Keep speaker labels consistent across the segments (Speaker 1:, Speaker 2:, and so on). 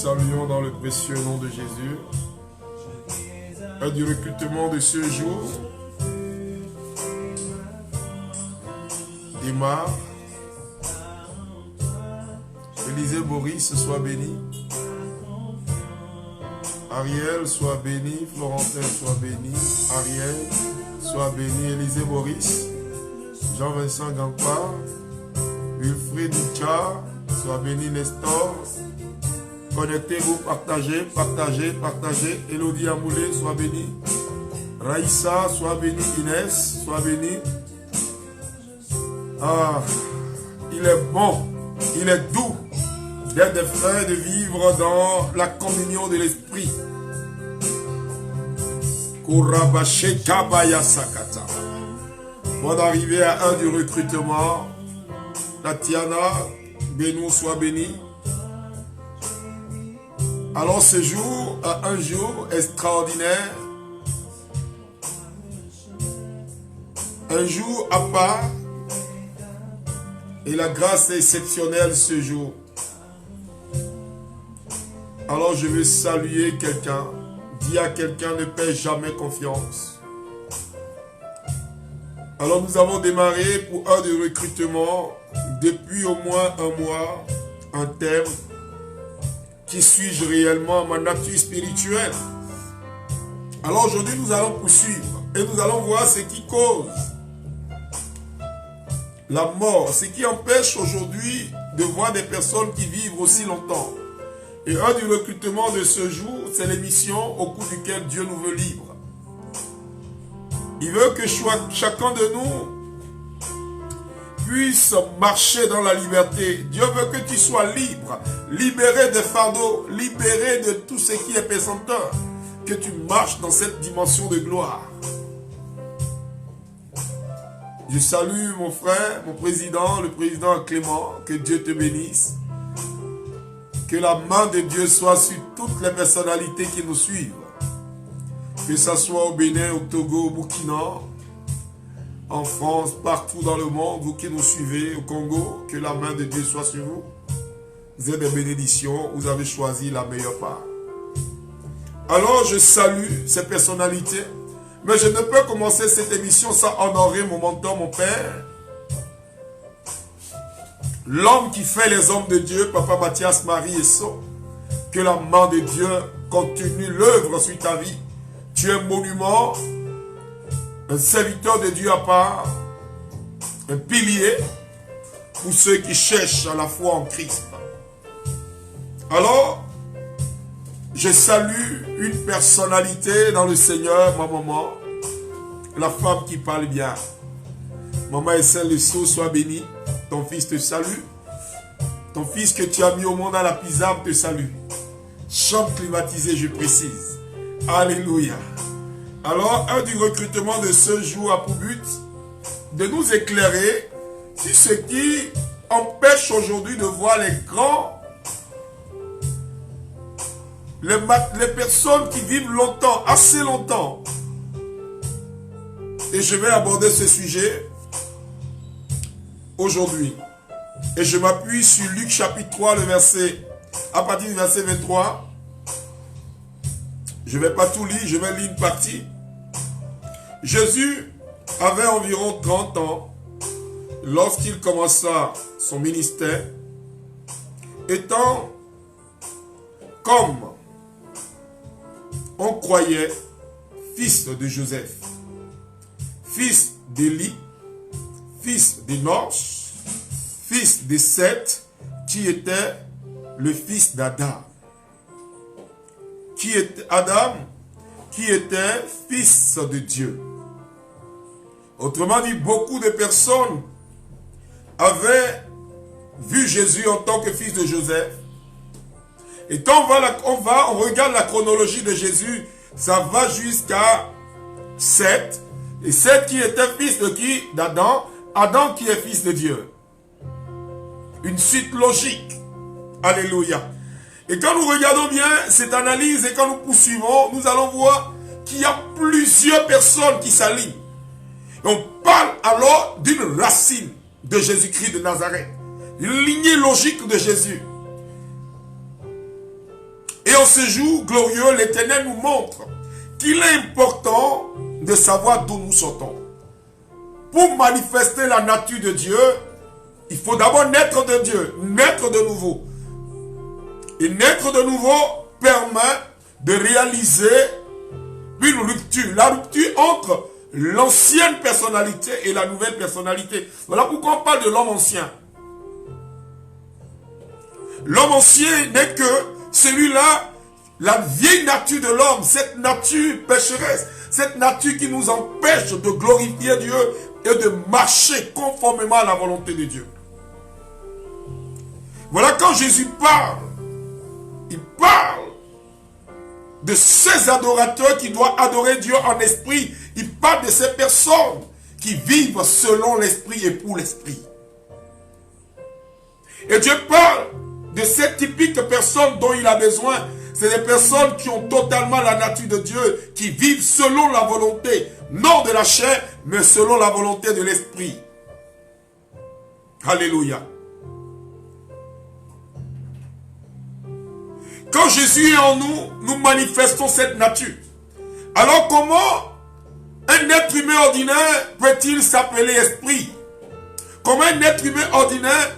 Speaker 1: saluons dans le précieux nom de Jésus. Du recrutement de ce jour démarre. Élisée Boris soit béni. Ariel soit béni. Florentin soit béni. Ariel soit béni. Élisée Boris. Jean-Vincent Gampard. Wilfried Nichard soit béni. Nestor. Connectez-vous, partagez, partagez, partagez. Elodie Amoulé, soit béni. Raïssa, soit béni. Inès, soit béni. Ah, il est bon, il est doux d'être des frères, de vivre dans la communion de l'esprit. Kourabaché Kabaya Sakata. Bonne arrivée à un du recrutement. Tatiana, Bénou, soit béni. Alors ce jour, un jour extraordinaire, un jour à part, et la grâce est exceptionnelle ce jour. Alors je veux saluer quelqu'un, dire à quelqu'un ne paie jamais confiance. Alors nous avons démarré pour un de recrutement, depuis au moins un mois, un thème. Qui suis-je réellement, ma nature spirituelle? Alors aujourd'hui, nous allons poursuivre et nous allons voir ce qui cause la mort, ce qui empêche aujourd'hui de voir des personnes qui vivent aussi longtemps. Et un du recrutement de ce jour, c'est l'émission au cours duquel Dieu nous veut libres. Il veut que chacun de nous puisse marcher dans la liberté. Dieu veut que tu sois libre, libéré des fardeaux, libéré de tout ce qui est pesanteur, que tu marches dans cette dimension de gloire. Je salue mon frère, mon président, le président Clément, que Dieu te bénisse. Que la main de Dieu soit sur toutes les personnalités qui nous suivent. Que ce soit au Bénin, au Togo, au Burkina, en France, partout dans le monde, vous qui nous suivez, au Congo, que la main de Dieu soit sur vous. Vous êtes des bénédictions, vous avez choisi la meilleure part. Alors je salue ces personnalités, mais je ne peux commencer cette émission sans honorer mon mentor, mon père, l'homme qui fait les hommes de Dieu, Papa Mathias Marie Esso. Que la main de Dieu continue l'œuvre sur ta vie. Tu es un monument, un serviteur de Dieu à part, un pilier pour ceux qui cherchent à la foi en Christ. Alors, je salue une personnalité dans le Seigneur, ma maman, la femme qui parle bien. Maman Essel Lesso, sois bénie. Ton fils te salue. Ton fils que tu as mis au monde à la pizza te salue. Chambre climatisée, je précise. Alléluia. Alors, un du recrutement de ce jour a pour but de nous éclairer sur ce qui empêche aujourd'hui de voir les grands, les personnes qui vivent longtemps, assez longtemps. Et je vais aborder ce sujet aujourd'hui. Et je m'appuie sur Luc chapitre 3, à partir du verset 23. Je ne vais pas tout lire, je vais lire une partie. Jésus avait environ 30 ans lorsqu'il commença son ministère, étant comme on croyait fils de Joseph, fils d'Élie, fils d'Enoch, fils de Seth, qui était le fils d'Adam. Qui était Adam, qui était fils de Dieu. Autrement dit, beaucoup de personnes avaient vu Jésus en tant que fils de Joseph. Et quand on regarde la chronologie de Jésus, ça va jusqu'à Seth. Et Seth qui était fils de qui? D'Adam. Adam qui est fils de Dieu. Une suite logique. Alléluia. Et quand nous regardons bien cette analyse et quand nous poursuivons, nous allons voir qu'il y a plusieurs personnes qui s'alignent. On parle alors d'une racine de Jésus-Christ de Nazareth. Une lignée logique de Jésus. Et en ce jour glorieux, l'Éternel nous montre qu'il est important de savoir d'où nous sortons. Pour manifester la nature de Dieu, il faut d'abord naître de Dieu, naître de nouveau. Et naître de nouveau permet de réaliser une rupture. La rupture entre l'ancienne personnalité et la nouvelle personnalité. Voilà pourquoi on parle de l'homme ancien. L'homme ancien n'est que celui-là, la vieille nature de l'homme, cette nature pécheresse, cette nature qui nous empêche de glorifier Dieu et de marcher conformément à la volonté de Dieu. Voilà quand Jésus parle, il parle de ces adorateurs qui doivent adorer Dieu en esprit. Il parle de ces personnes qui vivent selon l'esprit et pour l'esprit. Et Dieu parle de ces typiques personnes dont il a besoin. C'est des personnes qui ont totalement la nature de Dieu, qui vivent selon la volonté, non de la chair, mais selon la volonté de l'esprit. Alléluia. Quand Jésus est en nous, nous manifestons cette nature. Alors comment un être humain ordinaire peut-il s'appeler esprit? Comment un être humain ordinaire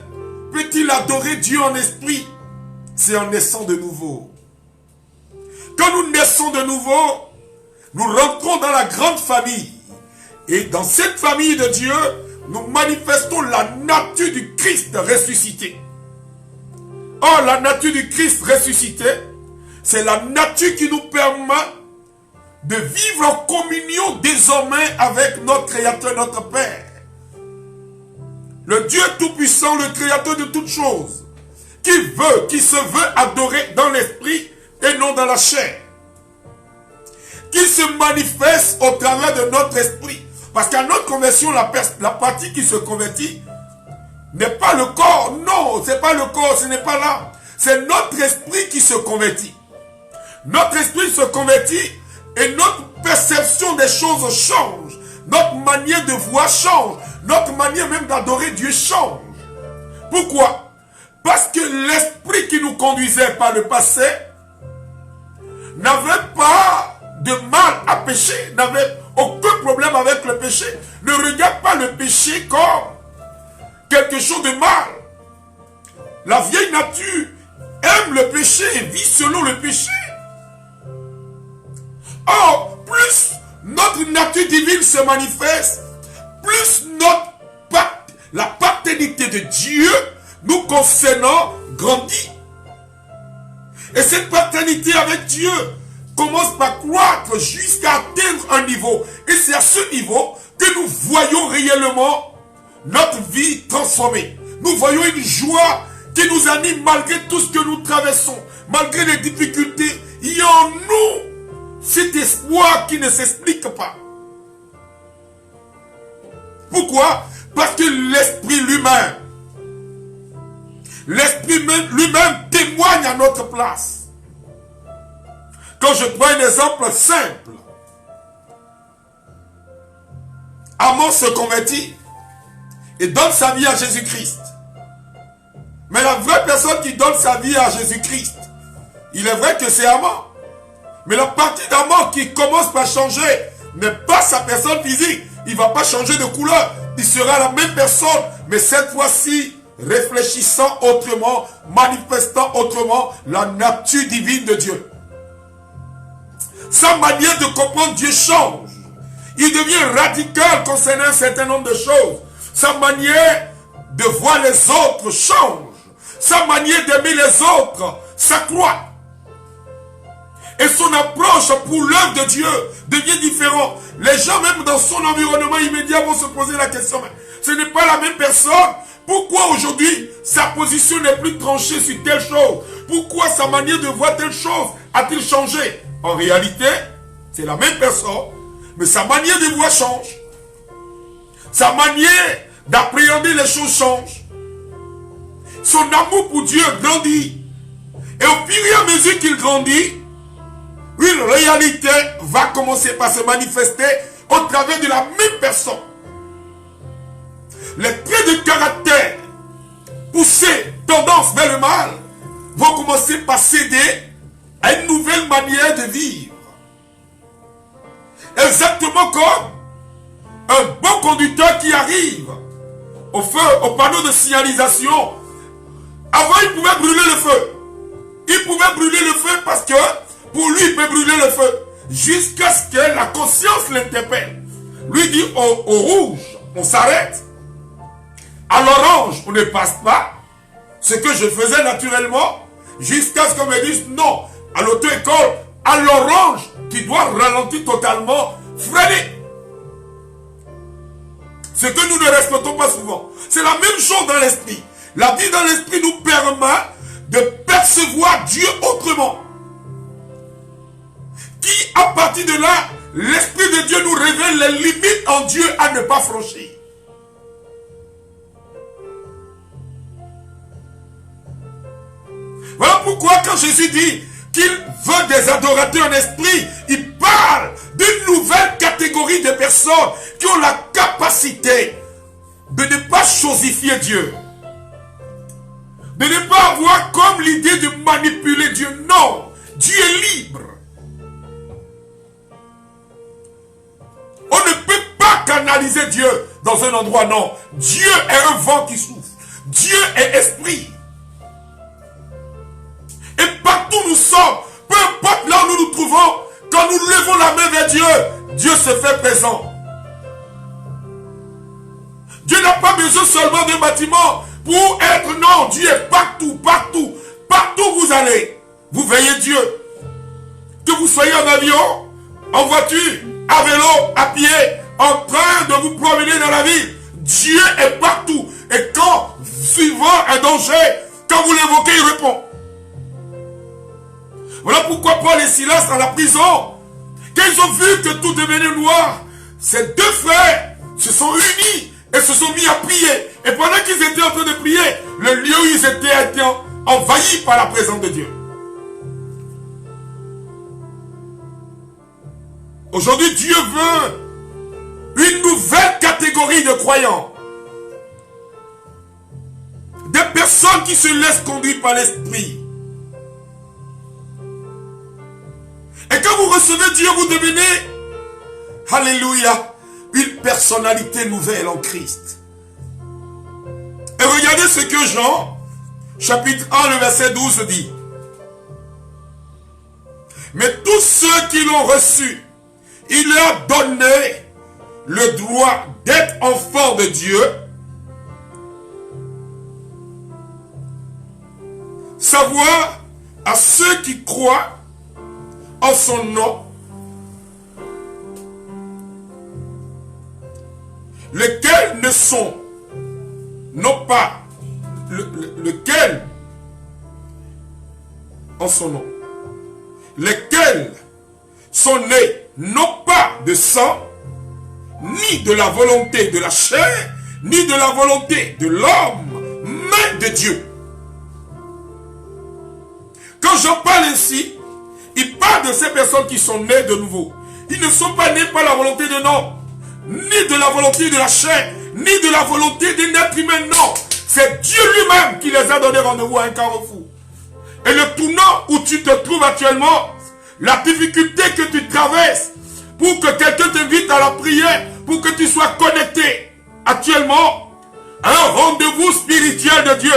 Speaker 1: peut-il adorer Dieu en esprit? C'est en naissant de nouveau. Quand nous naissons de nouveau, nous rentrons dans la grande famille. Et dans cette famille de Dieu, nous manifestons la nature du Christ ressuscité. Or, la nature du Christ ressuscité, c'est la nature qui nous permet de vivre en communion désormais avec notre Créateur, notre Père. Le Dieu Tout-Puissant, le Créateur de toutes choses, qui se veut adorer dans l'esprit et non dans la chair. Qui se manifeste au travers de notre esprit. Parce qu'à notre conversion, la partie qui se convertit n'est pas le corps. Non, ce n'est pas le corps, ce n'est pas là. C'est notre esprit qui se convertit. Notre esprit se convertit et notre perception des choses change. Notre manière de voir change. Notre manière même d'adorer Dieu change. Pourquoi? Parce que l'esprit qui nous conduisait par le passé n'avait pas de mal à pécher, n'avait aucun problème avec le péché. Ne regarde pas le péché comme quelque chose de mal. La vieille nature aime le péché et vit selon le péché. Or, plus notre nature divine se manifeste, plus la paternité de Dieu nous concernant grandit. Et cette paternité avec Dieu commence par croître jusqu'à atteindre un niveau. Et c'est à ce niveau que nous voyons réellement notre vie transformée. Nous voyons une joie qui nous anime malgré tout ce que nous traversons, malgré les difficultés. Il y a en nous cet espoir qui ne s'explique pas. Pourquoi? Parce que l'esprit lui-même témoigne à notre place. Quand je prends un exemple simple, Amon se convertit et donne sa vie à Jésus-Christ. Mais la vraie personne qui donne sa vie à Jésus-Christ, il est vrai que c'est Amon. Mais la partie d'Amon qui commence par changer n'est pas sa personne physique. Il ne va pas changer de couleur. Il sera la même personne, mais cette fois-ci, réfléchissant autrement, manifestant autrement la nature divine de Dieu. Sa manière de comprendre Dieu change. Il devient radical concernant un certain nombre de choses. Sa manière de voir les autres change. Sa manière d'aimer les autres s'accroît. Et son approche pour l'œuvre de Dieu devient différente. Les gens, même dans son environnement immédiat, vont se poser la question. Mais ce n'est pas la même personne. Pourquoi aujourd'hui, sa position n'est plus tranchée sur telle chose? Pourquoi sa manière de voir telle chose a-t-il changé? En réalité, c'est la même personne, mais sa manière de voir change. Sa manière d'appréhender les choses change. Son amour pour Dieu grandit. Et au fur et à mesure qu'il grandit, une réalité va commencer par se manifester au travers de la même personne. Les traits de caractère poussés, tendance vers le mal, vont commencer par céder à une nouvelle manière de vivre. Exactement comme un bon conducteur qui arrive au feu, au panneau de signalisation. Avant, il pouvait brûler le feu. Il pouvait brûler le feu parce que pour lui, il peut brûler le feu. Jusqu'à ce que la conscience l'interpelle. Lui dit au rouge, on s'arrête. À l'orange, on ne passe pas. Ce que je faisais naturellement. Jusqu'à ce qu'on me dise non. À l'auto-école, à l'orange, tu dois ralentir totalement, freiner. Ce que nous ne respectons pas souvent. C'est la même chose dans l'esprit. La vie dans l'esprit nous permet de percevoir Dieu autrement. Qui, à partir de là, l'Esprit de Dieu nous révèle les limites en Dieu à ne pas franchir. Voilà pourquoi quand Jésus dit qu'il veut des adorateurs en esprit, il parle d'une nouvelle catégorie de personnes qui ont la capacité de ne pas chosifier Dieu. De ne pas avoir comme l'idée de manipuler Dieu. Non, Dieu est libre. On ne peut pas canaliser Dieu dans un endroit, non. Dieu est un vent qui souffle. Dieu est esprit. Et partout où nous sommes, peu importe là où nous nous trouvons, quand nous levons la main vers Dieu, Dieu se fait présent. Dieu n'a pas besoin seulement d'un bâtiment pour être, non, Dieu est partout, partout, partout où vous allez. Vous veillez Dieu. Que vous soyez en avion, en voiture, à vélo, à pied, en train de vous promener dans la ville, Dieu est partout. Et quand, suivant un danger, quand vous l'évoquez, il répond. Voilà pourquoi Paul et Silas dans la prison, quand ils ont vu que tout devenait noir, ces deux frères se sont unis et se sont mis à prier. Et pendant qu'ils étaient en train de prier, le lieu où ils étaient a été envahi par la présence de Dieu. Aujourd'hui, Dieu veut une nouvelle catégorie de croyants. Des personnes qui se laissent conduire par l'Esprit. Et quand vous recevez Dieu, vous devenez, alléluia, une personnalité nouvelle en Christ. Et regardez ce que Jean, chapitre 1, le verset 12 dit. Mais tous ceux qui l'ont reçu, il leur a donné le droit d'être enfants de Dieu, savoir à ceux qui croient en son nom, lesquels ne sont, non pas, lequel en son nom, lesquels sont nés non pas de sang, ni de la volonté de la chair, ni de la volonté de l'homme, mais de Dieu. Quand j'en parle ainsi, il parle de ces personnes qui sont nées de nouveau. Ils ne sont pas nés par la volonté de l'homme, ni de la volonté de la chair, ni de la volonté d'un être humain, non. C'est Dieu lui-même qui les a donné rendez-vous à un carrefour. Et le tournant où tu te trouves actuellement, la difficulté que tu traverses pour que quelqu'un t'invite à la prière, pour que tu sois connecté actuellement à un rendez-vous spirituel de Dieu.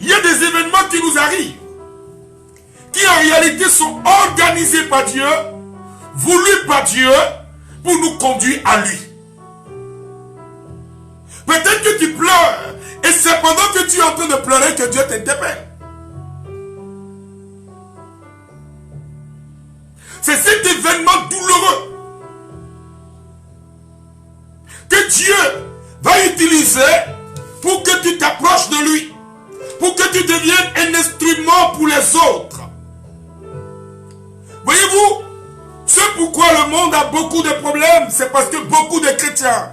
Speaker 1: Il y a des événements qui nous arrivent, qui en réalité sont organisés par Dieu, voulus par Dieu, pour nous conduire à lui. Peut-être que tu pleures, et c'est pendant que tu es en train de pleurer que Dieu t'interpelle. C'est cet événement douloureux que Dieu va utiliser pour que tu t'approches de lui, pour que tu deviennes un instrument pour les autres. Voyez-vous, c'est pourquoi le monde a beaucoup de problèmes, c'est parce que beaucoup de chrétiens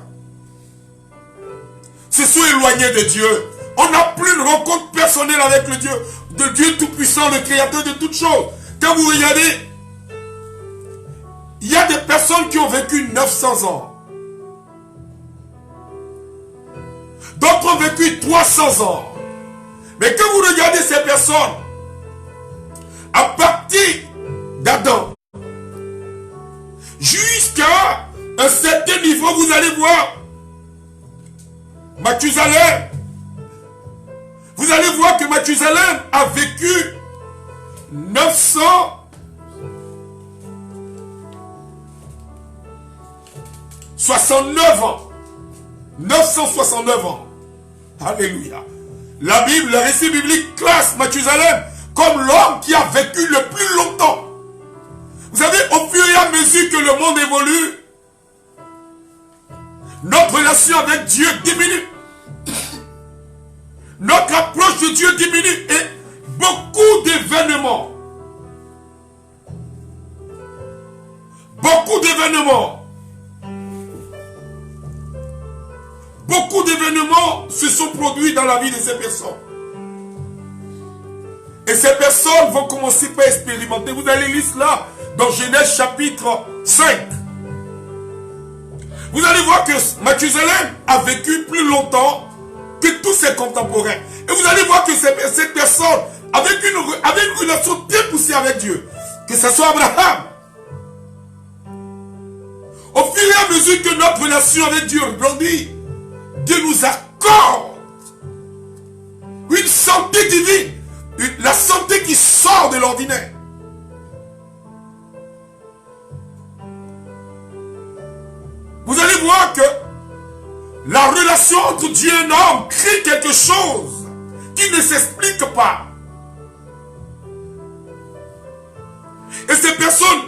Speaker 1: se sont éloignés de Dieu. On n'a plus de rencontre personnelle avec le Dieu, de Dieu tout-puissant, le créateur de toutes choses. Quand vous regardez, il y a des personnes qui ont vécu 900 ans. D'autres ont vécu 300 ans. Mais quand vous regardez ces personnes, à partir d'Adam, jusqu'à un certain niveau, vous allez voir, Mathusalem, vous allez voir que Mathusalem a vécu 969 ans. 969 ans. Alléluia. La Bible, le récit biblique classe Mathusalem comme l'homme qui a vécu le plus longtemps. Vous savez, au fur et à mesure que le monde évolue, notre relation avec Dieu diminue. Notre approche de Dieu diminue et beaucoup d'événements se sont produits dans la vie de ces personnes. Et ces personnes vont commencer par expérimenter. Vous allez lire cela dans Genèse chapitre 5. Vous allez voir que Mathusalem a vécu plus longtemps que tous ses contemporains. Et vous allez voir que cette personne avait une relation bien poussée avec Dieu. Que ce soit Abraham. Au fur et à mesure que notre relation avec Dieu grandit, Dieu nous accorde une santé divine. La santé qui sort de l'ordinaire. Vous allez voir que la relation entre Dieu et l'homme crée quelque chose qui ne s'explique pas. Et ces personnes,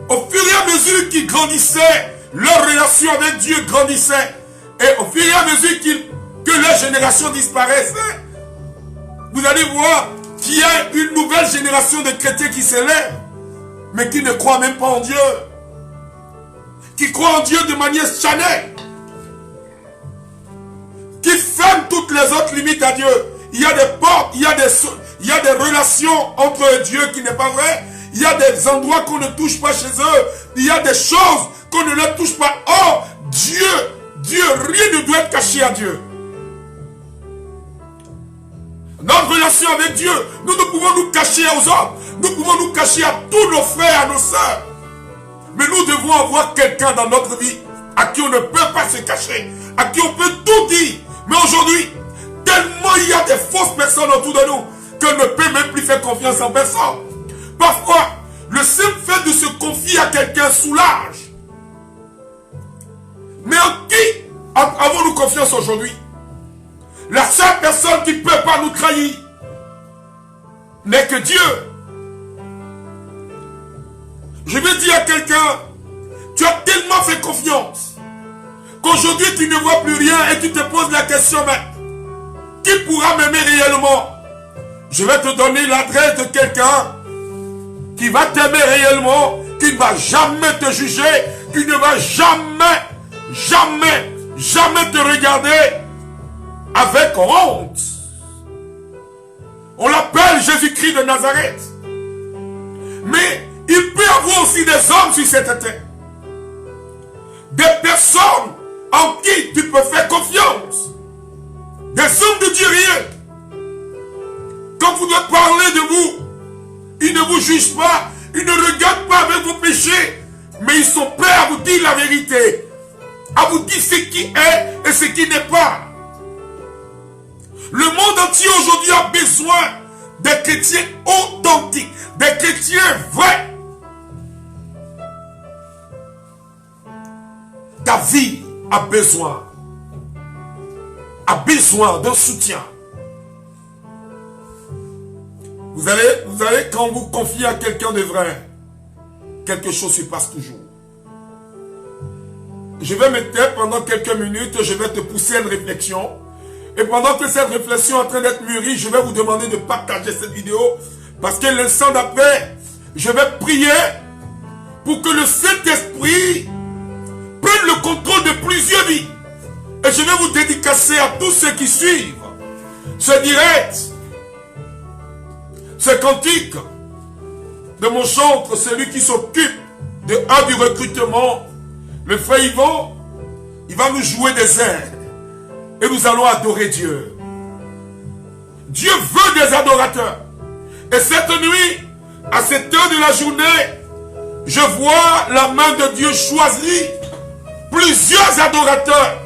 Speaker 1: au fur et à mesure qu'ils grandissaient, leur relation avec Dieu grandissait. Et au fur et à mesure que leur génération disparaissait, vous allez voir qu'il y a une nouvelle génération de chrétiens qui s'élève, mais qui ne croient même pas en Dieu. Qui croient en Dieu de manière charnelle. Qui ferment toutes les autres limites à Dieu. Il y a des portes, il y a des relations entre Dieu qui n'est pas vrai. Il y a des endroits qu'on ne touche pas chez eux. Il y a des choses qu'on ne leur touche pas. Oh, Dieu, rien ne doit être caché à Dieu. Notre relation avec Dieu, nous ne pouvons nous cacher aux hommes. Nous pouvons nous cacher à tous nos frères, à nos sœurs. Mais nous devons avoir quelqu'un dans notre vie à qui on ne peut pas se cacher, à qui on peut tout dire. Mais aujourd'hui, tellement il y a des fausses personnes autour de nous qu'on ne peut même plus faire confiance en personne. Parfois, le simple fait de se confier à quelqu'un soulage. Mais en qui avons-nous confiance aujourd'hui? La seule personne qui ne peut pas nous trahir n'est que Dieu. Je vais dire à quelqu'un, tu as tellement fait confiance qu'aujourd'hui tu ne vois plus rien et tu te poses la question, mais qui pourra m'aimer réellement? Je vais te donner l'adresse de quelqu'un qui va t'aimer réellement, qui ne va jamais te juger, qui ne va jamais te regarder avec honte. On l'appelle Jésus-Christ de Nazareth. Mais il peut y avoir aussi des hommes sur cette terre. Des personnes en qui tu peux faire confiance. Des hommes de Dieu réels. Quand vous devez parler de vous, ils ne vous jugent pas, ils ne regardent pas avec vos péchés, mais ils sont prêts à vous dire la vérité, à vous dire ce qui est et ce qui n'est pas. Le monde entier aujourd'hui a besoin des chrétiens authentiques, des chrétiens vrais. Ta vie a besoin d'un soutien. Vous allez, quand vous confiez à quelqu'un de vrai, quelque chose se passe toujours. Je vais me taire pendant quelques minutes, je vais te pousser à une réflexion. Et pendant que cette réflexion est en train d'être mûrie, je vais vous demander de partager cette vidéo. Parce que l'instant d'après, je vais prier pour que le Saint-Esprit prenne le contrôle de plusieurs vies. Et je vais vous dédicacer à tous ceux qui suivent ce direct, ce cantique de mon chantre, celui qui s'occupe du recrutement, le frère Yvon. Il va nous jouer des airs. Et nous allons adorer Dieu. Dieu veut des adorateurs. Et cette nuit, à cette heure de la journée, je vois la main de Dieu choisir plusieurs adorateurs.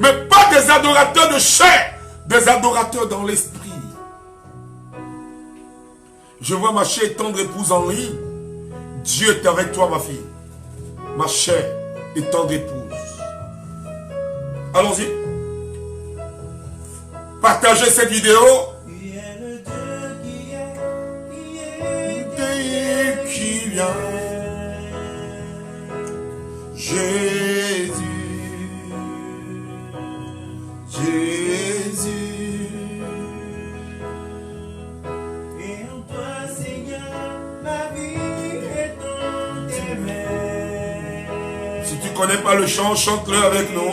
Speaker 1: Mais pas des adorateurs de chair, des adorateurs dans l'esprit. Je vois ma chère et tendre épouse en ligne. Dieu est avec toi, ma fille. Ma chère et tendre épouse. Allons-y. Partagez cette vidéo. Qui vient. Jésus. Jésus.
Speaker 2: Et en toi, Seigneur, ma vie est dans tes mains.
Speaker 1: Si tu ne connais pas le chant, chante-le avec nous.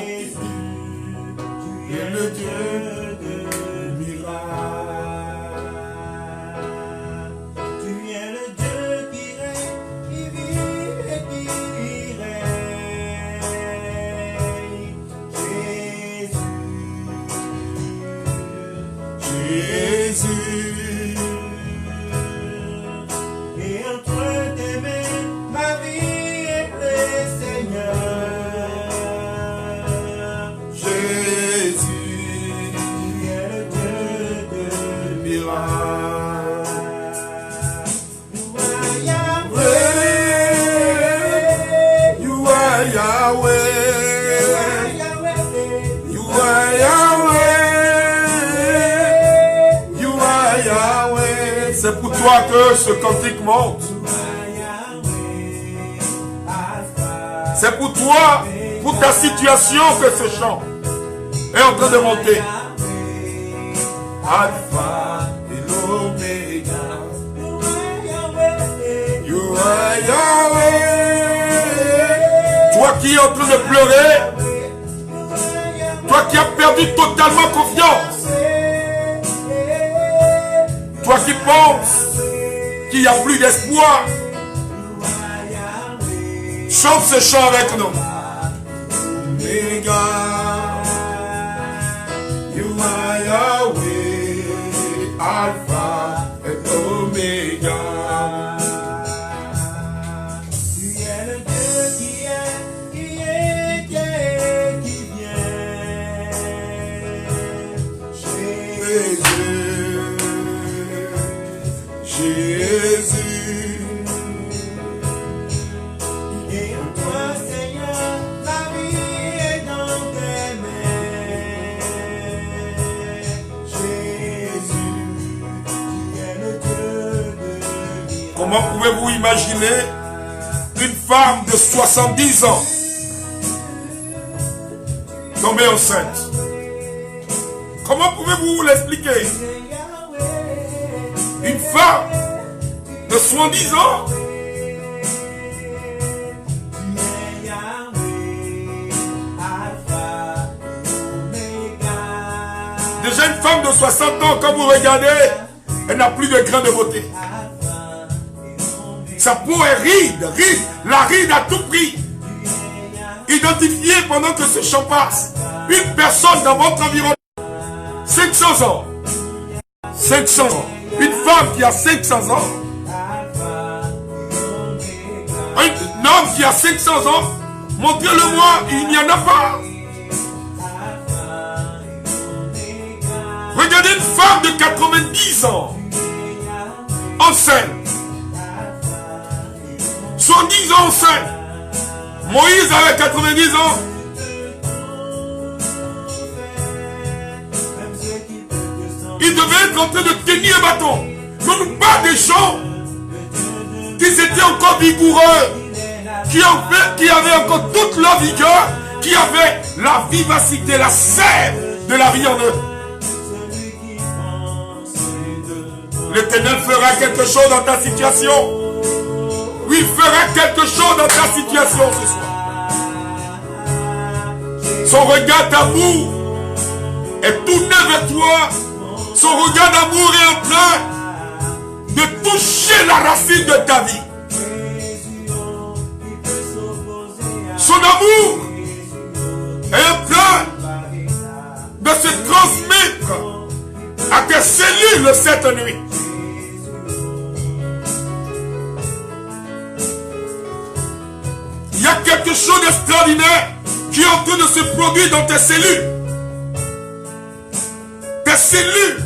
Speaker 2: Tu es le Dieu de miracles. Tu es le Dieu qui règne, qui vit et qui règne. Jésus.
Speaker 1: Jésus.
Speaker 2: Et entre tes mains, ma vie est le Seigneur.
Speaker 1: Jésus.
Speaker 2: Tu es le Dieu de
Speaker 1: Miracle.
Speaker 2: You are Yahweh.
Speaker 1: You are Yahweh. You are Yahweh. C'est pour toi que ce cantique monte. C'est pour toi, pour ta situation que ce chant est en train de monter. Alpha et l'Oméga. You are Yahweh. Toi qui es en train de pleurer, toi qui as perdu totalement confiance, toi qui penses qu'il n'y a plus d'espoir, chante ce chant avec nous. Omega, you are Yahweh, Alpha et Omega.
Speaker 2: Tu es le Dieu qui est, qui est, qui vient.
Speaker 1: Jésus.
Speaker 2: Et en toi, Seigneur, ma vie est dans tes mains. Jésus, tu es le Dieu de miracles.
Speaker 1: Comment pouvez-vous imaginer une femme de 70 ans tombée enceinte? Comment pouvez-vous l'expliquer? Une femme de 70 ans déjà une femme de 60 ans, quand vous regardez, elle n'a plus de grain de beauté. Sa peau est ride, la ride à tout prix. Identifiez pendant que ce chant passe une personne dans votre environnement. 500 ans. 500 ans. Une femme qui a 500 ans. Un homme qui a 500 ans. Montrez-le-moi, il n'y en a pas. Regardez une femme de 90 ans. Enceinte. 110 ans enceinte. Moïse avait 90 ans. Il devait être en train de tenir un bâton. Non pas des gens qui étaient encore vigoureux, qui avaient encore toute leur vigueur, qui avaient la vivacité, la sève de la vie en eux. L'Éternel fera quelque chose dans ta situation. Oui, il fera quelque chose dans ta situation ce soir. Son regard d'amour est tourné vers toi. Son regard d'amour est en train de toucher la racine de ta vie. Son amour est en train de se transmettre à tes cellules cette nuit. quelque chose d'extraordinaire qui est en train de se produire dans tes cellules. Tes cellules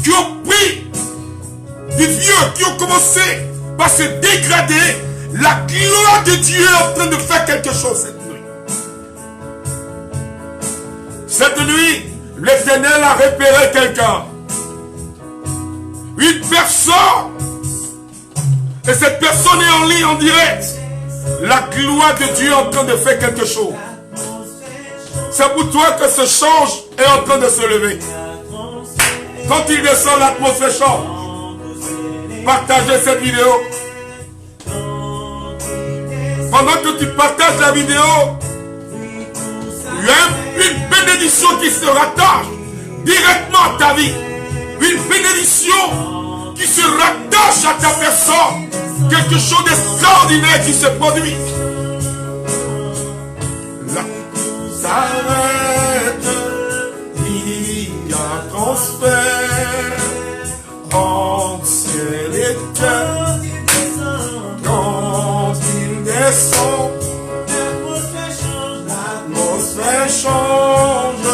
Speaker 1: qui ont pris du vieux, qui ont commencé par se dégrader. La gloire de Dieu est en train de faire quelque chose cette nuit. Cette nuit, l'Éternel a repéré quelqu'un. Une personne. Et cette personne est en ligne, en direct. La gloire de Dieu est en train de faire quelque chose. C'est pour toi que ce change est en train de se lever. Quand il descend, l'atmosphère change. Partagez cette vidéo. Pendant que tu partages la vidéo, il y a une bénédiction qui se rattache directement à ta vie. Une bénédiction qui se rattache à ta personne. Quelque chose d'extraordinaire qui se produit. Là, s'arrête, il y a transfert entre ciel et terre. Quand il descend, l'atmosphère change.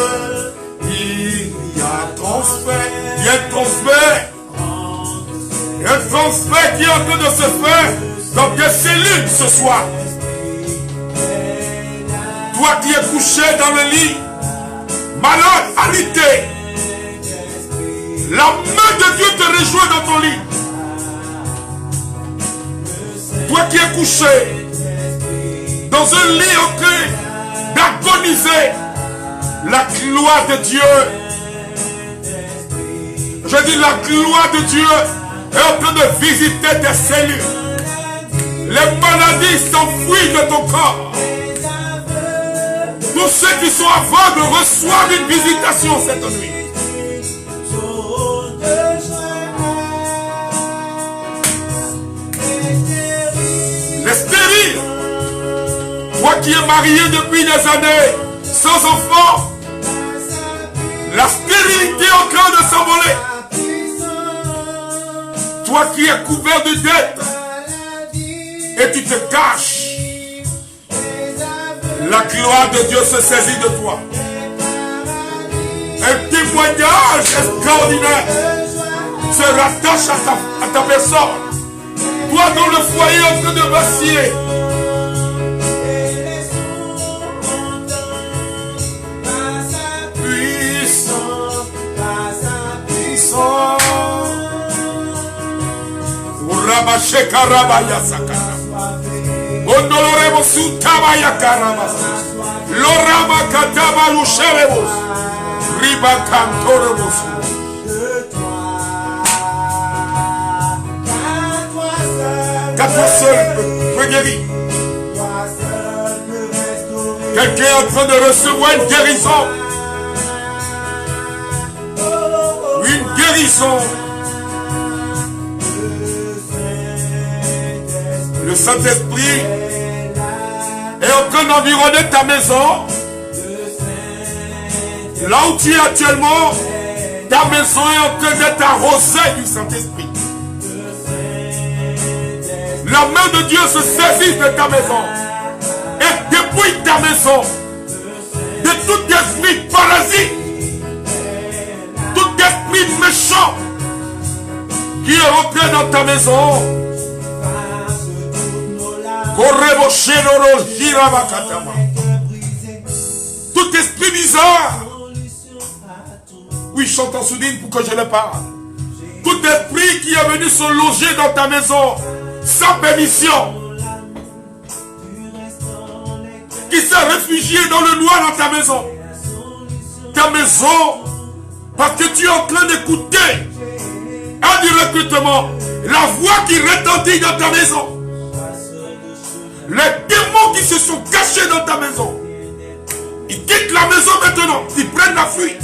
Speaker 1: Il y a transfert. Il y a transfert. Il y a un transfert qui est en train de se faire dans tes cellules ce soir. Toi qui es couché dans le lit, malade, alité, la main de Dieu te rejoint dans ton lit. Toi qui es couché dans un lit en train d'agoniser, la gloire de Dieu, je dis la gloire de Dieu est en train de visiter tes cellules. Les maladies s'enfuient de ton corps. Tous ceux qui sont aveugles reçoivent une visitation cette nuit. Les stériles, toi qui es marié depuis des années sans enfant, la stérilité est en train de s'envoler. Toi qui es couvert de dettes et tu te caches, la gloire de Dieu se saisit de toi. Un témoignage extraordinaire se rattache à ta personne. Toi dont le foyer est en train de vaciller. Puissant, puissant. Urabashekarabaya sakata. Ondolorebo sutabaya karabas. Lorama kataba lusherebos. Riba kantorebos. Qu'à toi seul peut guérir. Quelqu'un est en train de recevoir une guérison. Une guérison. Le Saint-Esprit est en train d'environner ta maison. Là où tu es actuellement, ta maison est en train d'être arrosée du Saint-Esprit. La main de Dieu se saisit de ta maison et dépouille ta maison de tout esprit parasite, tout esprit méchant qui est rentré dans ta maison. Tout esprit bizarre. Oui, chante en sourdine pour que je le parle. Tout esprit qui est venu se loger dans ta maison sans permission, qui s'est réfugié dans le noir dans ta maison. Ta maison, parce que tu es en train d'écouter indirectement la voix qui retentit dans ta maison. Les démons qui se sont cachés dans ta maison, ils quittent la maison maintenant, ils prennent la fuite.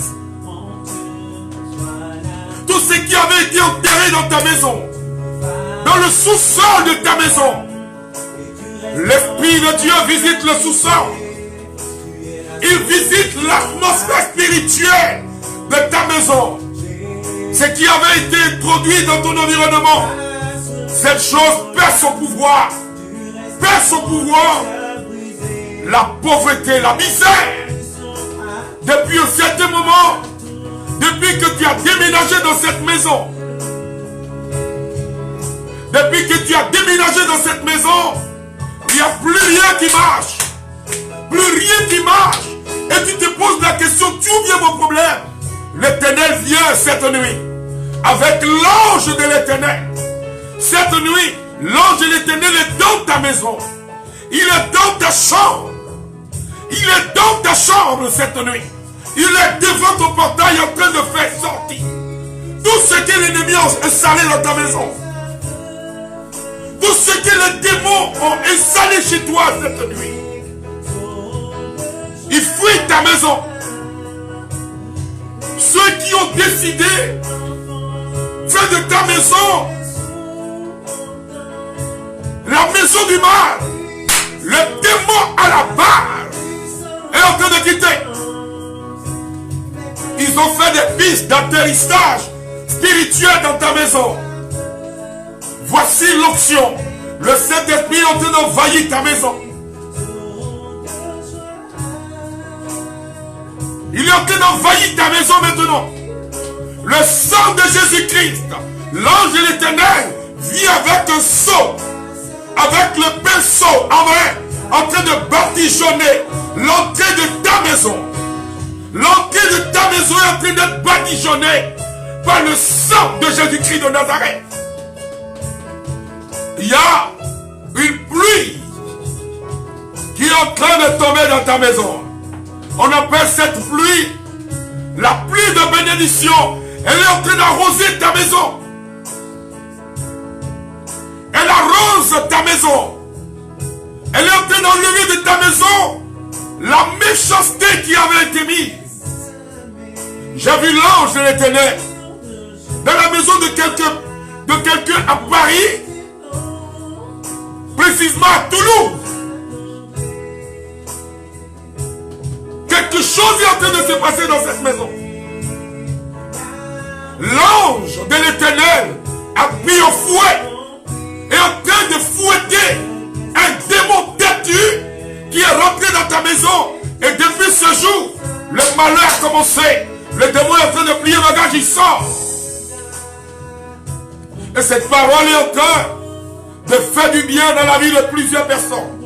Speaker 1: Tout ce qui avait été enterré dans ta maison, dans le sous-sol de ta maison, l'Esprit de Dieu visite le sous-sol. Il visite l'atmosphère spirituelle de ta maison. Ce qui avait été introduit dans ton environnement, cette chose perd son pouvoir. perd son pouvoir, la pauvreté, la misère, depuis un certain moment, depuis que tu as déménagé dans cette maison, depuis que tu as déménagé dans cette maison, il n'y a plus rien qui marche. Plus rien qui marche. Et tu te poses la question, d'où vient mon problème? L'Éternel vient cette nuit avec l'ange de l'Éternel. Cette nuit, l'ange de l'Éternel est dans ta maison. Il est dans ta chambre. Il est dans ta chambre cette nuit. Il est devant ton portail en train de faire sortir tout ce que l'ennemi a installé dans ta maison. Tout ce que les démons ont installé chez toi cette nuit. Ils fuient ta maison. Ceux qui ont décidé faire de ta maison la maison du mal, le démon à la barre est en train de quitter. Ils ont fait des pistes d'atterrissage spirituel dans ta maison. Voici l'option. Le Saint-Esprit est en train d'envahir ta maison. Il est en train d'envahir ta maison maintenant. Le sang de Jésus-Christ, l'ange de l'Éternel, vient avec un seau, avec le pinceau en main, en train de badigeonner l'entrée de ta maison. L'entrée de ta maison est en train d'être badigeonnée par le sang de Jésus-Christ de Nazareth. Il y a une pluie qui est en train de tomber dans ta maison. On appelle cette pluie la pluie de bénédiction. Elle est en train d'arroser ta maison. Elle arrose ta maison. Elle est en train d'enlever de ta maison la méchanceté qui avait été mise. J'ai vu l'ange de l'Éternel dans la maison de quelqu'un à Paris, précisément à Toulouse. Quelque chose est en train de se passer dans cette maison. L'ange de l'Éternel a pris au fouet et est en train de fouetter un démon têtu qui est rentré dans ta maison. Et depuis ce jour, le malheur a commencé. Le démon est en train de plier le gage, il sort. Et cette parole est en train de faire du bien dans la vie de plusieurs personnes.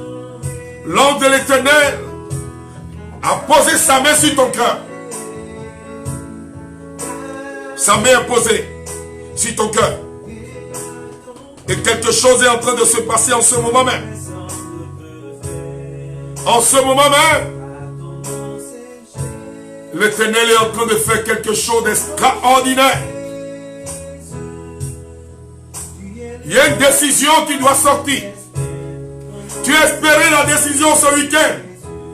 Speaker 1: L'ange de l'Éternel a posé sa main sur ton cœur. Sa main est posée sur ton cœur. Et quelque chose est en train de se passer en ce moment même. En ce moment même, l'Éternel est en train de faire quelque chose d'extraordinaire. Il y a une décision qui doit sortir. Tu as espéré la décision ce week-end.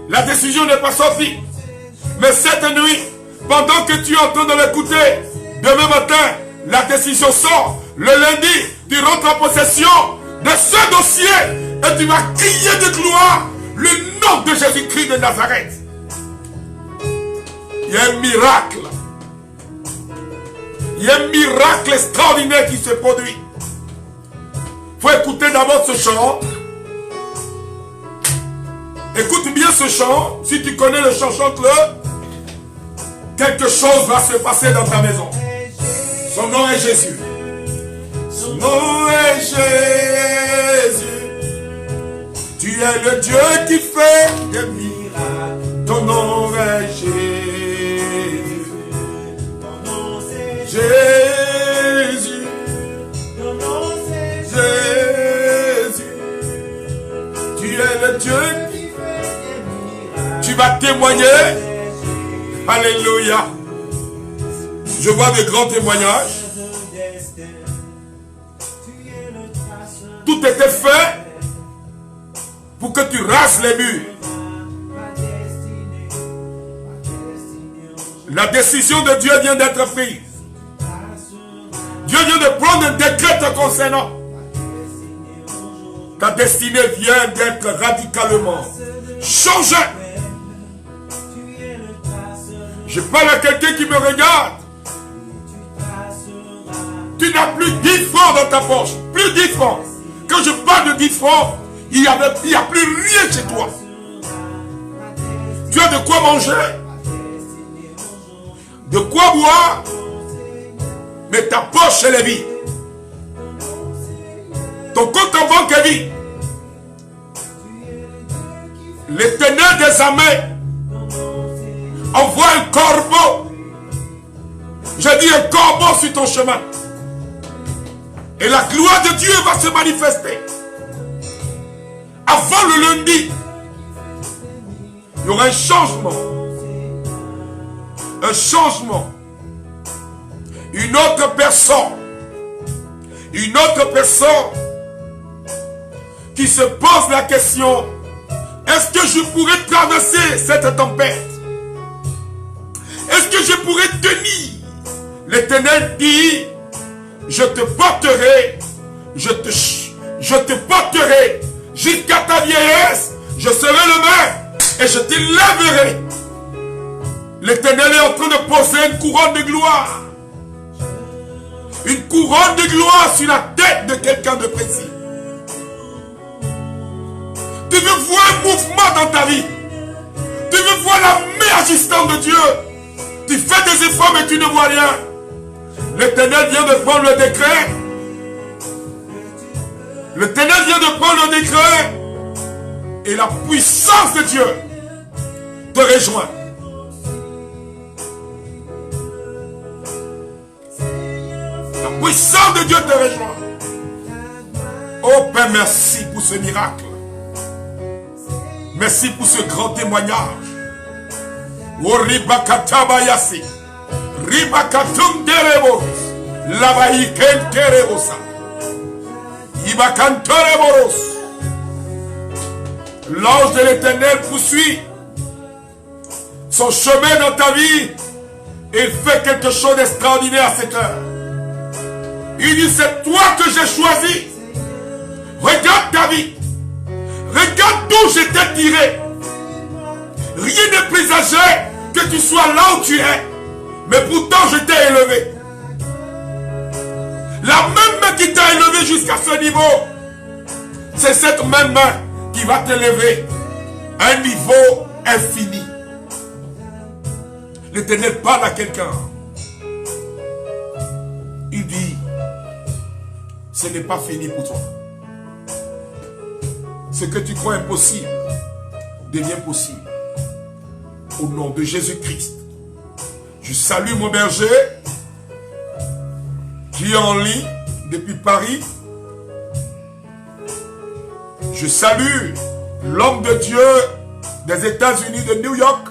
Speaker 1: La décision n'est pas sortie. Mais cette nuit, pendant que tu es en train de l'écouter, demain matin, la décision sort. Le lundi, tu rentres en possession de ce dossier et tu vas crier de gloire le nom de Jésus-Christ de Nazareth. Il y a un miracle. Il y a un miracle extraordinaire qui se produit. Il faut écouter d'abord ce chant. Écoute bien ce chant. Si tu connais le chant, chante-le. Quelque chose va se passer dans ta maison. Son nom est Jésus. Son nom est Jésus. Tu es le Dieu qui fait des miracles. Ton nom est Jésus. Ton nom c'est Jésus. Ton nom c'est Jésus. Tu es le Dieu qui fait des miracles. Tu vas témoigner. Alléluia. Je vois de grands témoignages. Tout était fait pour que tu rases les murs. La décision de Dieu vient d'être prise. Dieu vient de prendre un décret te concernant. Ta destinée vient d'être radicalement changée. Je parle à quelqu'un qui me regarde. Tu n'as plus 10 francs dans ta poche. Plus 10 francs. Quand je parle de 10 francs, Il n'y a plus rien chez toi. Tu as de quoi manger, de quoi boire, mais ta poche elle est vide. Ton compte en banque est vide. L'Éternel des armées envoie un corbeau. Je dis un corbeau sur ton chemin. Et la gloire de Dieu va se manifester. Avant le lundi, il y aura un changement. Un changement. Une autre personne. Une autre personne qui se pose la question, est-ce que je pourrais traverser cette tempête? Est-ce que je pourrais tenir? L'Éternel dit, je te porterai, je te porterai jusqu'à ta vieillesse, je serai le maître et je t'élèverai. L'Éternel est en train de poser une couronne de gloire. Une couronne de gloire sur la tête de quelqu'un de précis. Tu veux voir un mouvement dans ta vie. Tu veux voir la main agissante de Dieu. Tu fais des efforts mais tu ne vois rien. L'Éternel vient de prendre le décret. L'Éternel vient de prendre le décret. Et la puissance de Dieu te rejoint. La puissance de Dieu te rejoint. Oh Père, merci pour ce miracle. Merci pour ce grand témoignage. Oh Ribakatabayasi. Ribakatum derebo. Labaïken terebosa. Ibakantoreboros. L'ange de l'Éternel poursuit son chemin dans ta vie. Il fait quelque chose d'extraordinaire à cette heure. Il dit, c'est toi que j'ai choisi. Regarde ta vie. Regarde d'où je t'ai tiré. Rien ne présageait que tu sois là où tu es. Mais pourtant je t'ai élevé. La même main qui t'a élevé jusqu'à ce niveau, c'est cette même main qui va t'élever à un niveau infini. L'Éternel parle à quelqu'un. Il dit, ce n'est pas fini pour toi. Ce que tu crois impossible devient possible. Au nom de Jésus-Christ. Je salue mon berger qui est en ligne depuis Paris. Je salue l'homme de Dieu des États-Unis de New York.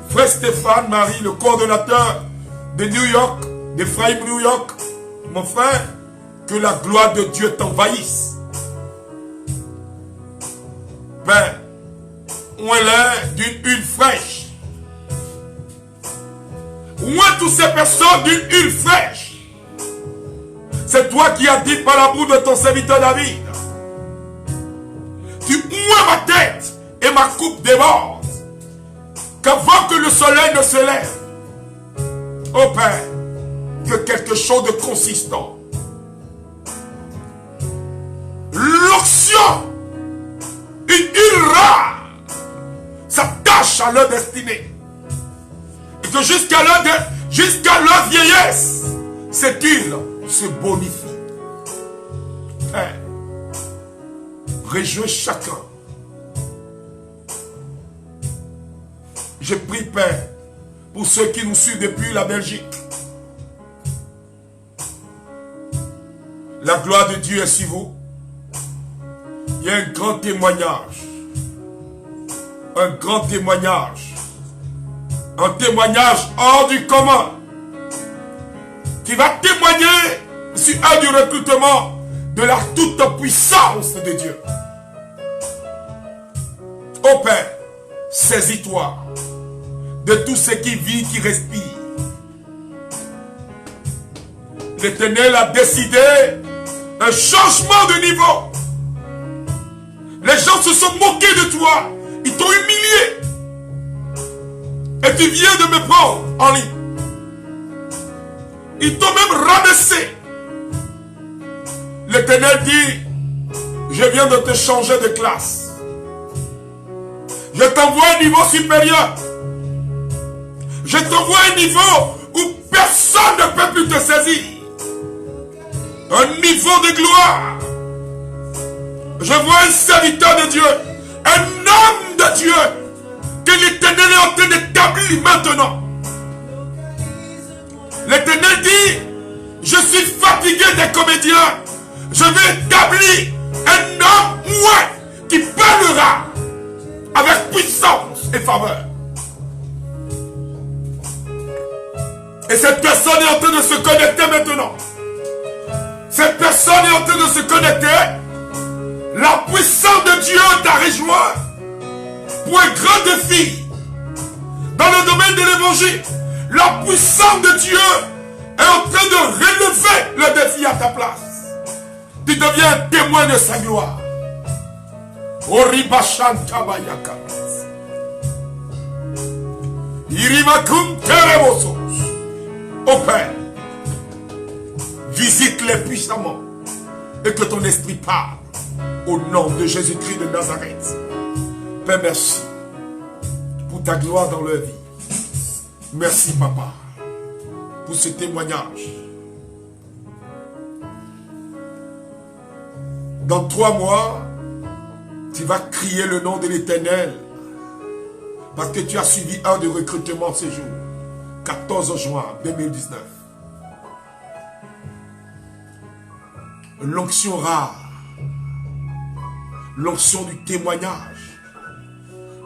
Speaker 1: Frère Stéphane Marie, le coordonnateur de New York, d'Ephraim New York. Mon frère, que la gloire de Dieu t'envahisse. Père, on est là d'une huile fraîche. Où est toutes ces personnes d'une huile fraîche? C'est toi qui as dit par la bouche de ton serviteur David. Tu ouais ma tête et ma coupe déborde. Qu'avant que le soleil ne se lève, oh Père, que quelque chose de consistant, l'onction, une huile rare, s'attache à leur destinée. Et que jusqu'à leur vieillesse, cette huile se bonifie. Père, réjouis chacun. Je prie, Père, pour ceux qui nous suivent depuis la Belgique. La gloire de Dieu est sur vous. Il y a un grand témoignage. Un grand témoignage. Un témoignage hors du commun. Qui va témoigner sur un du recrutement de la toute puissance de Dieu. Ô Père, saisis-toi de tout ce qui vit, qui respire. L'Éternel a décidé un changement de niveau. Les gens se sont moqués de toi. Ils t'ont humilié. Et tu viens de me prendre en ligne. Ils t'ont même rabaissé. L'Éternel dit, je viens de te changer de classe. Je t'envoie à un niveau supérieur. Je t'envoie à un niveau où personne ne peut plus te saisir. Un niveau de gloire. Je vois un serviteur de Dieu, un homme de Dieu, que l'Éternel est en train d'établir maintenant. L'Éternel dit, je suis fatigué des comédiens. Je vais établir un homme, moi, qui parlera avec puissance et faveur. Et cette personne est en train de se connecter maintenant. Cette personne est en train de se connecter. La puissance de Dieu t'a rejoint pour un grand défi. Dans le domaine de l'évangile, la puissance de Dieu est en train de relever le défi à ta place. Tu deviens un témoin de sa gloire. Ô Père, visite-les puissamment et que ton esprit parle au nom de Jésus-Christ de Nazareth. Père, merci pour ta gloire dans leur vie. Merci, Papa, pour ce témoignage. Dans 3 mois, tu vas crier le nom de l'Éternel parce que tu as suivi un de recrutement ce jour, 14 juin 2019. L'onction rare, l'onction du témoignage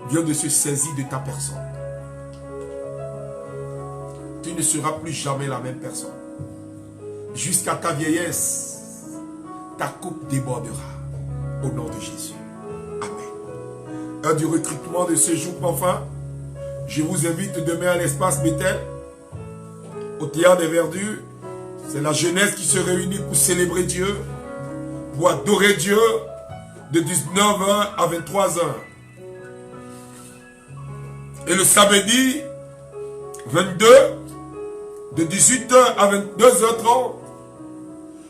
Speaker 1: vient de se saisir de ta personne. Tu ne seras plus jamais la même personne. Jusqu'à ta vieillesse, ta coupe débordera. Au nom de Jésus. Amen. Un du recrutement de ce jour, enfin, je vous invite demain à l'espace Bethel, au théâtre des Verdures. C'est la jeunesse qui se réunit pour célébrer Dieu, pour adorer Dieu de 19h à 23h. Et le samedi 22, de 18h à 22h30,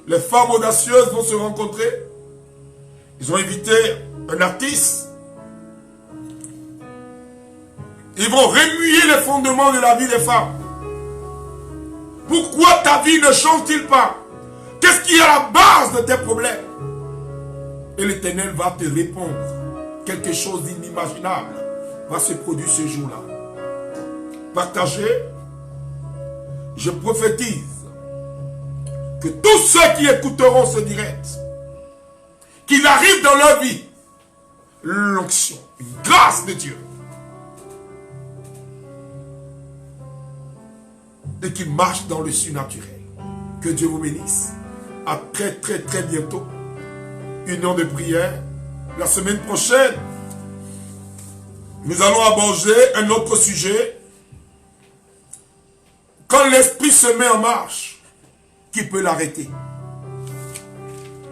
Speaker 1: les femmes audacieuses vont se rencontrer. Ils ont invité un artiste. Ils vont remuer les fondements de la vie des femmes. Pourquoi ta vie ne change-t-il pas? Qu'est-ce qui est à la base de tes problèmes? Et l'Éternel va te répondre. Quelque chose d'inimaginable va se produire ce jour-là. Partagez. Je prophétise que tous ceux qui écouteront ce direct, qu'il arrive dans leur vie l'onction, une grâce de Dieu, et qu'ils marchent dans le surnaturel. Que Dieu vous bénisse. À très très très bientôt. Une heure de prière. La semaine prochaine, nous allons aborder un autre sujet. Quand l'esprit se met en marche, qui peut l'arrêter?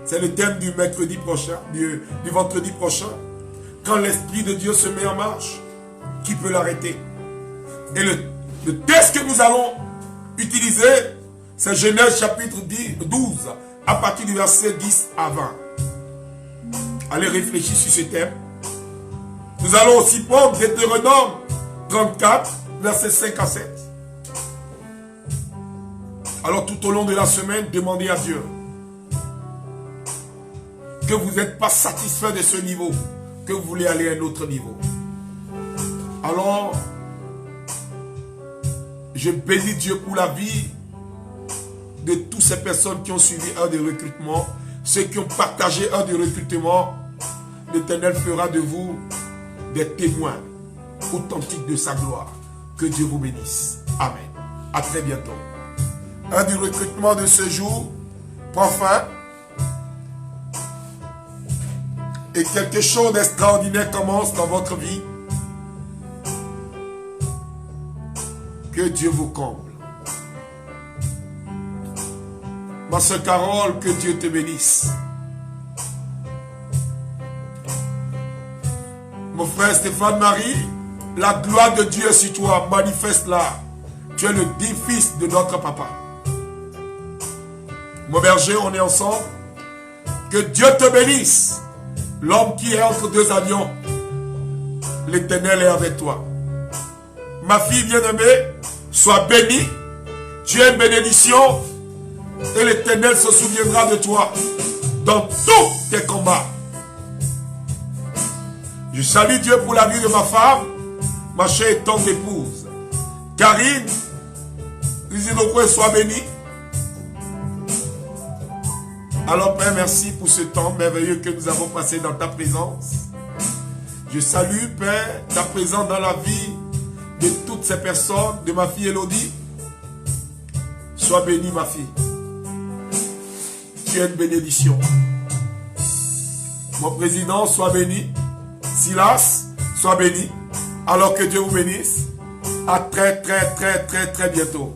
Speaker 1: C'est le thème du mercredi prochain, du vendredi prochain. Quand l'esprit de Dieu se met en marche, qui peut l'arrêter? Et le texte que nous allons utiliser, c'est Genèse chapitre 12, à partir du verset 10 à 20. Allez réfléchir sur ce thème. Nous allons aussi prendre Deutéronome 34, verset 5 à 7. Alors tout au long de la semaine, demandez à Dieu que vous n'êtes pas satisfait de ce niveau, que vous voulez aller à un autre niveau. Alors, je bénis Dieu pour la vie de toutes ces personnes qui ont suivi un des recrutements, ceux qui ont partagé un des recrutements. L'Éternel fera de vous des témoins authentiques de sa gloire. Que Dieu vous bénisse. Amen. À très bientôt. Un du recrutement de ce jour prend fin. Et quelque chose d'extraordinaire commence dans votre vie. Que Dieu vous comble. Ma sœur Carole, que Dieu te bénisse. Mon frère Stéphane Marie, la gloire de Dieu est sur toi, manifeste-la. Tu es le digne fils de notre papa. Mon berger, on est ensemble. Que Dieu te bénisse. L'homme qui est entre deux avions, l'Éternel est avec toi. Ma fille bien-aimée, sois bénie. Tu es une bénédiction et l'Éternel se souviendra de toi dans tous tes combats. Je salue Dieu pour la vie de ma femme, ma chère et tendre épouse. Karine, Isidokwe, sois bénie. Alors Père, merci pour ce temps merveilleux que nous avons passé dans ta présence. Je salue Père ta présence dans la vie de toutes ces personnes, de ma fille Elodie. Sois bénie ma fille. Tu es une bénédiction. Mon président, sois béni. Silas, sois béni. Alors que Dieu vous bénisse. À très bientôt.